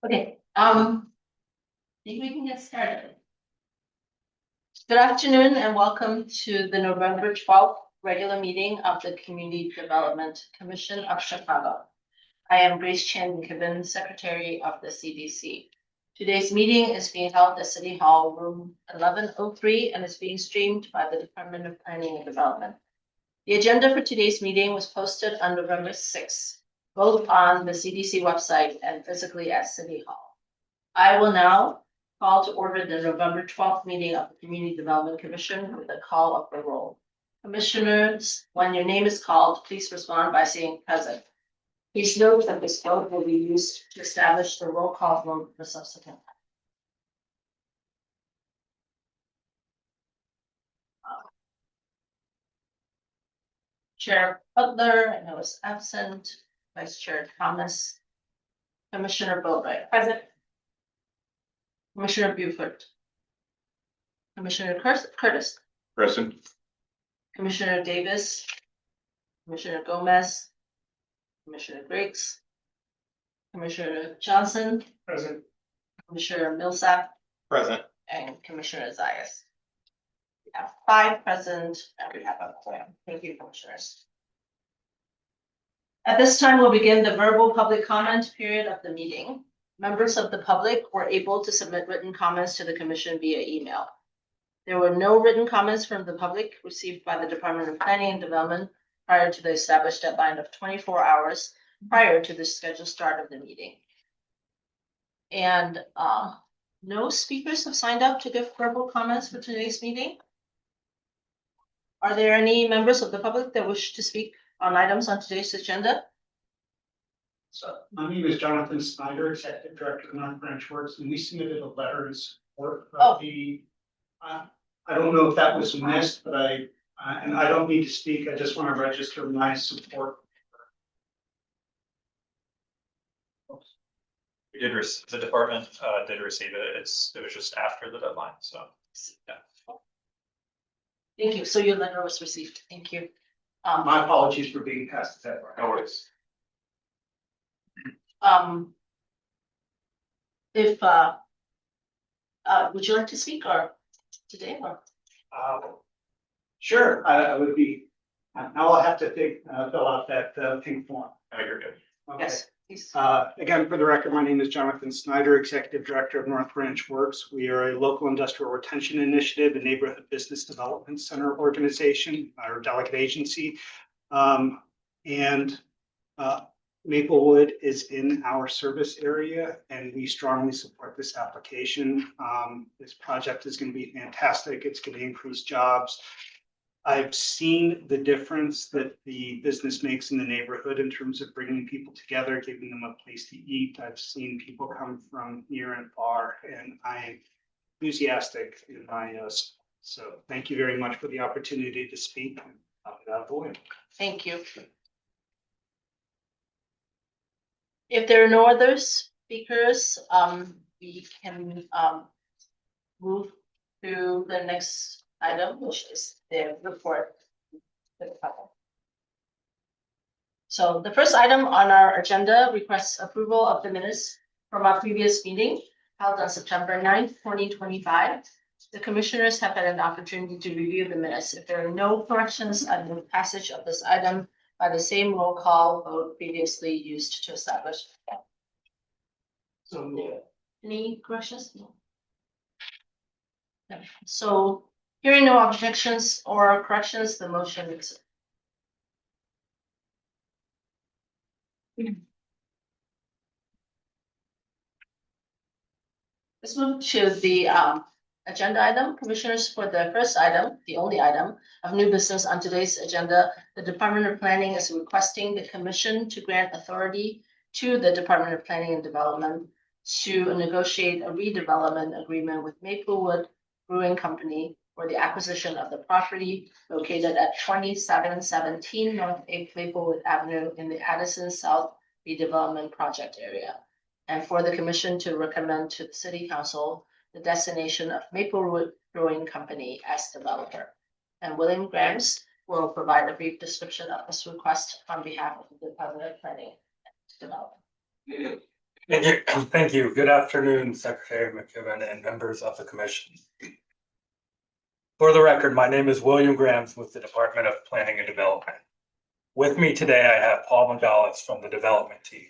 Okay, I think we can get started. Good afternoon and welcome to the November 12th regular meeting of the Community Development Commission of Chicago. I am Grace Chan Gibbon, Secretary of the CDC. Today's meeting is being held at City Hall, room 1103, and is being streamed by the Department of Planning and Development. The agenda for today's meeting was posted on November 6th, both on the CDC website and physically at City Hall. I will now call to order the November 12th meeting of the Community Development Commission with a call of the roll. Commissioners, when your name is called, please respond by saying present. Please note that this vote will be used to establish the roll call vote for subsequent. Chair Butler, I know is absent. Vice Chair Thomas. Commissioner Boatright. Present. Commissioner Buford. Commissioner Curtis. Present. Commissioner Davis. Commissioner Gomez. Commissioner Griggs. Commissioner Johnson. Present. Commissioner Millsap. Present. And Commissioner Zayas. We have 5 present and we have a quorum. Thank you, commissioners. At this time, we'll begin the verbal public comment period of the meeting. Members of the public were able to submit written comments to the commission via email. There were no written comments from the public received by the Department of Planning and Development prior to the established deadline of 24 hours prior to the scheduled start of the meeting. And no speakers have signed up to give verbal comments for today's meeting. Are there any members of the public that wish to speak on items on today's agenda? So my name is Jonathan Snyder, Executive Director of North Branch Works, and we submitted a letter in support of the. I don't know if that was missed, but and I don't need to speak. I just want to register my support. We did, the department did receive it. It was just after the deadline, so. Yeah. Thank you. So your letter was received. Thank you. My apologies for being past that. No worries. If would you like to speak or today or? Sure, I would be. Now I'll have to fill out that pink form. Oh, you're good. Okay. Yes, please. Again, for the record, my name is Jonathan Snyder, Executive Director of North Branch Works. We are a local industrial retention initiative and neighborhood business development center organization, our delegate agency. Maplewood is in our service area and we strongly support this application. This project is going to be fantastic. It's going to increase jobs. I've seen the difference that the business makes in the neighborhood in terms of bringing people together, giving them a place to eat. I've seen people come from near and far, and I'm enthusiastic in my so thank you very much for the opportunity to speak. Thank you. If there are no other speakers, we can move to the next item, which is the report. So the first item on our agenda requests approval of the minutes from our previous meeting held on September 9th, 2025. The commissioners have had an opportunity to review the minutes. If there are no corrections on the passage of this item by the same roll call vote previously used to establish. So any corrections? No. No. So hearing no objections or corrections, the motion is. Let's move to the agenda item. Commissioners, for the first item, the only item of new business on today's agenda, the Department of Planning is requesting the commission to grant authority to the Department of Planning and Development to negotiate a redevelopment agreement with Maplewood Brewing Company for the acquisition of the property located at 2717 North 8th Maplewood Avenue in the Addison South Redevelopment Project area, and for the commission to recommend to the City Council the designation of Maplewood Brewing Company as developer. And William Grams will provide a brief description of this request on behalf of the Department of Planning and Development. Thank you. Good afternoon, Secretary McKibben and members of the commission. For the record, my name is William Grams with the Department of Planning and Development. With me today, I have Paul Gonzalez from the development team.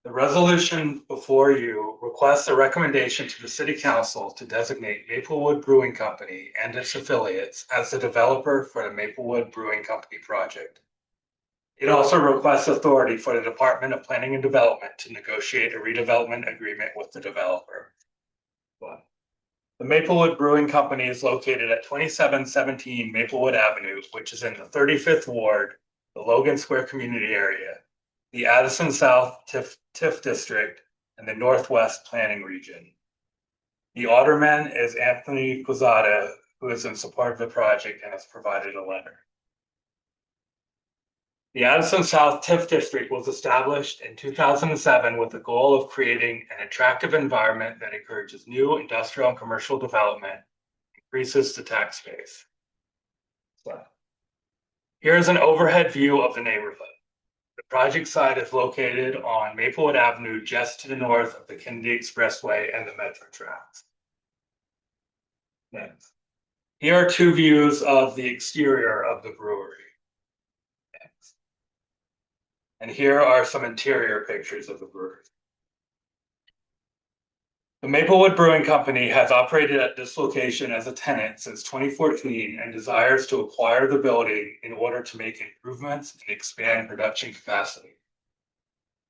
The resolution before you requests a recommendation to the City Council to designate Maplewood Brewing Company and its affiliates as the developer for the Maplewood Brewing Company project. It also requests authority for the Department of Planning and Development to negotiate a redevelopment agreement with the developer. The Maplewood Brewing Company is located at 2717 Maplewood Avenue, which is in the 35th Ward, the Logan Square community area, the Addison South TIF District, and the Northwest Planning Region. The alderman is Anthony Quezada, who is in support of the project and has provided a letter. The Addison South TIF District was established in 2007 with the goal of creating an attractive environment that encourages new industrial and commercial development, increases the tax base. Here is an overhead view of the neighborhood. The project site is located on Maplewood Avenue, just to the north of the Kennedy Expressway and the Metro tracks. Next. Here are two views of the exterior of the brewery. And here are some interior pictures of the brewery. The Maplewood Brewing Company has operated at this location as a tenant since 2014 and desires to acquire the building in order to make improvements and expand production capacity.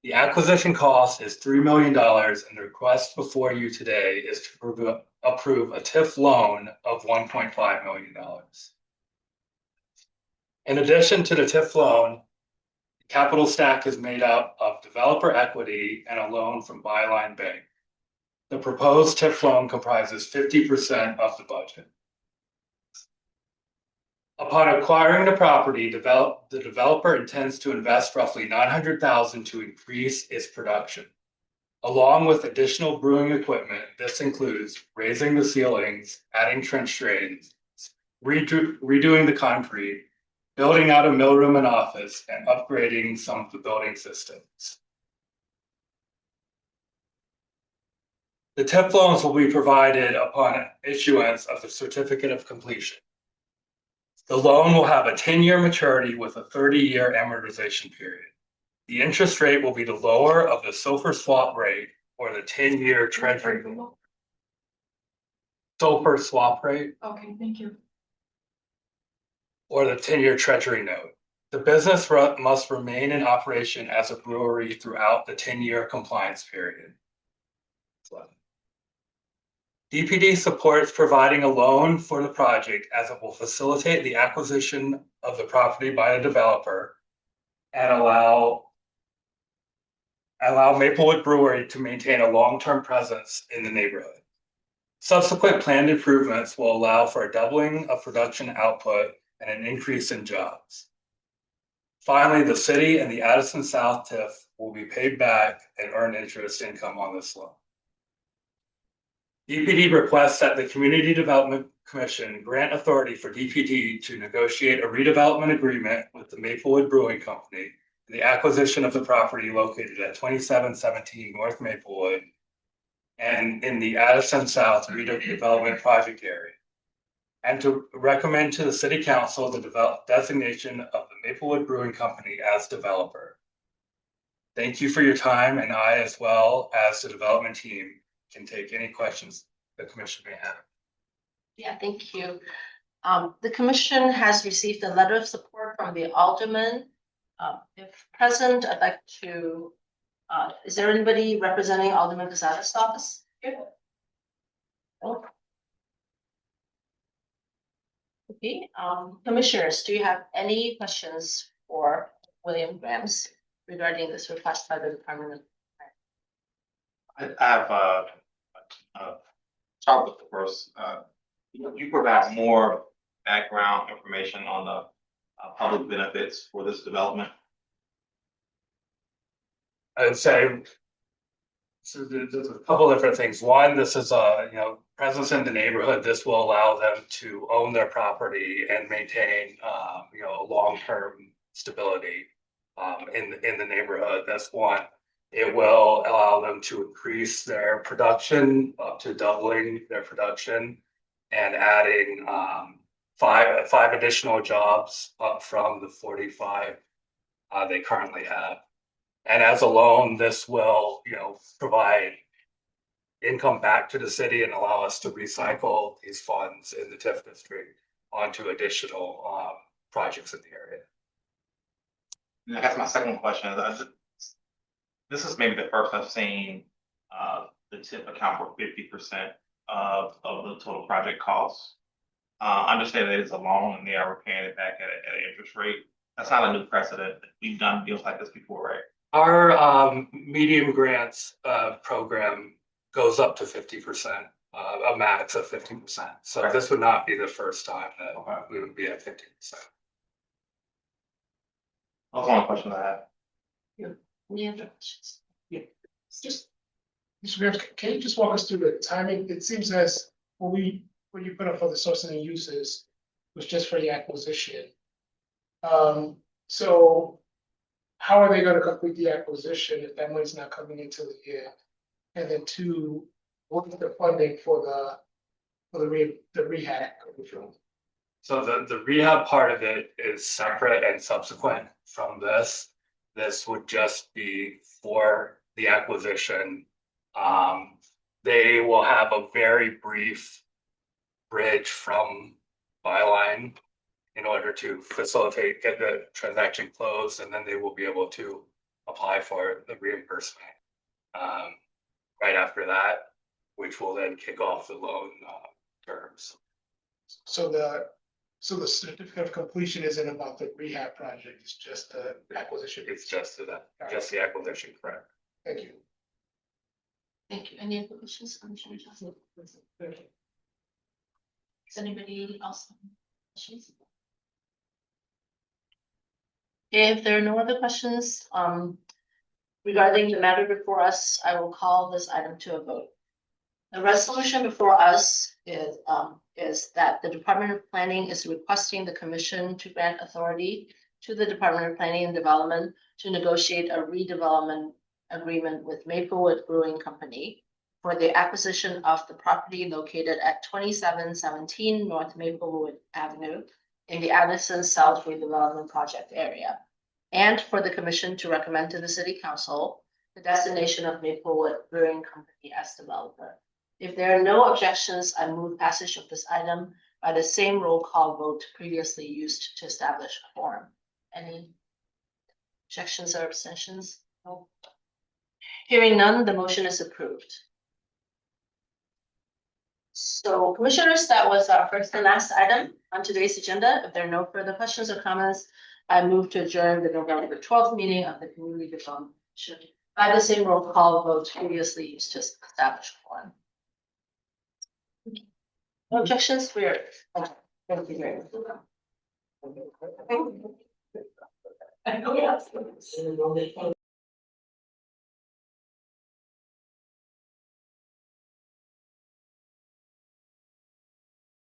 The acquisition cost is $3 million, and the request before you today is to approve a TIF loan of $1.5 million. In addition to the TIF loan, capital stack is made up of developer equity and a loan from Byline Bank. The proposed TIF loan comprises 50% of the budget. Upon acquiring the property, the developer intends to invest roughly $900,000 to increase its production. Along with additional brewing equipment, this includes raising the ceilings, adding trench drains, redoing the concrete, building out a mill room and office, and upgrading some of the building systems. The TIF loans will be provided upon issuance of the certificate of completion. The loan will have a 10-year maturity with a 30-year amortization period. The interest rate will be the lower of the SOFR swap rate or the 10-year treasury. SOFR swap rate. Okay, thank you. Or the 10-year treasury note. The business must remain in operation as a brewery throughout the 10-year compliance period. DPD supports providing a loan for the project as it will facilitate the acquisition of the property by a developer and allow Maplewood Brewery to maintain a long-term presence in the neighborhood. Subsequent planned improvements will allow for a doubling of production output and an increase in jobs. Finally, the city and the Addison South TIF will be paid back and earn interest income on this loan. DPD requests that the Community Development Commission grant authority for DPD to negotiate a redevelopment agreement with the Maplewood Brewing Company for the acquisition of the property located at 2717 North Maplewood and in the Addison South redevelopment project area, and to recommend to the City Council the designation of the Maplewood Brewing Company as developer. Thank you for your time, and I, as well as the development team, can take any questions the commission may have. Yeah, thank you. The commission has received a letter of support from the alderman. If present, I'd like to, is there anybody representing Alderman Quezada's office here? No? Okay, commissioners, do you have any questions for William Grams regarding this request by the Department of? I have start with the first. You provide more background information on the public benefits for this development. I'd say so there's a couple different things. One, this is a presence in the neighborhood. This will allow them to own their property and maintain long-term stability in the neighborhood. That's one. It will allow them to increase their production up to doubling their production and adding five additional jobs up from the 45 they currently have. And as a loan, this will, provide income back to the city and allow us to recycle these funds in the TIF district onto additional projects in the area. And I guess my second question is, this is maybe the first I've seen, the tip account for 50% of the total project costs. Understand that it's a loan and they are repaying it back at an interest rate. That's not a new precedent. We've done deals like this before, right? Our medium grants program goes up to 50%, a max of 50%. So Right. this would not be the first time that Okay. we would be at 50%. That's one question I have. Any other questions? Just, Mr. Grimes, can you just walk us through the timing? It seems as when you put up for the sources and uses was just for the acquisition. So how are they gonna complete the acquisition if that money's not coming into the year? And then two, what is the funding for the rehab? So the rehab part of it is separate and subsequent from this. This would just be for the acquisition. They will have a very brief bridge from Byline in order to facilitate, get the transaction closed, and then they will be able to apply for the reimbursement right after that, which will then kick off the loan terms. So the certificate of completion isn't about the rehab project, it's just the acquisition. It's just the acquisition, correct? Thank you. Thank you. Any other questions? Commissioner Johnson? Does anybody else have questions? If there are no other questions, regarding the matter before us, I will call this item to a vote. The resolution before us is that the Department of Planning is requesting the commission to grant authority to the Department of Planning and Development to negotiate a redevelopment agreement with Maplewood Brewing Company for the acquisition of the property located at 2717 North Maplewood Avenue in the Addison South redevelopment project area, and for the commission to recommend to the city council the designation of Maplewood Brewing Company as developer. If there are no objections, I move passage of this item by the same roll call vote previously used to establish a quorum. Any objections or abstentions? No. Hearing none, the motion is approved. So commissioners, that was our first and last item on today's agenda. If there are no further questions or comments, I move to adjourn the November 12th meeting of the Community Development Commission by the same roll call vote previously used to establish a quorum. No objections, we're. Thank you very much. I know, yes.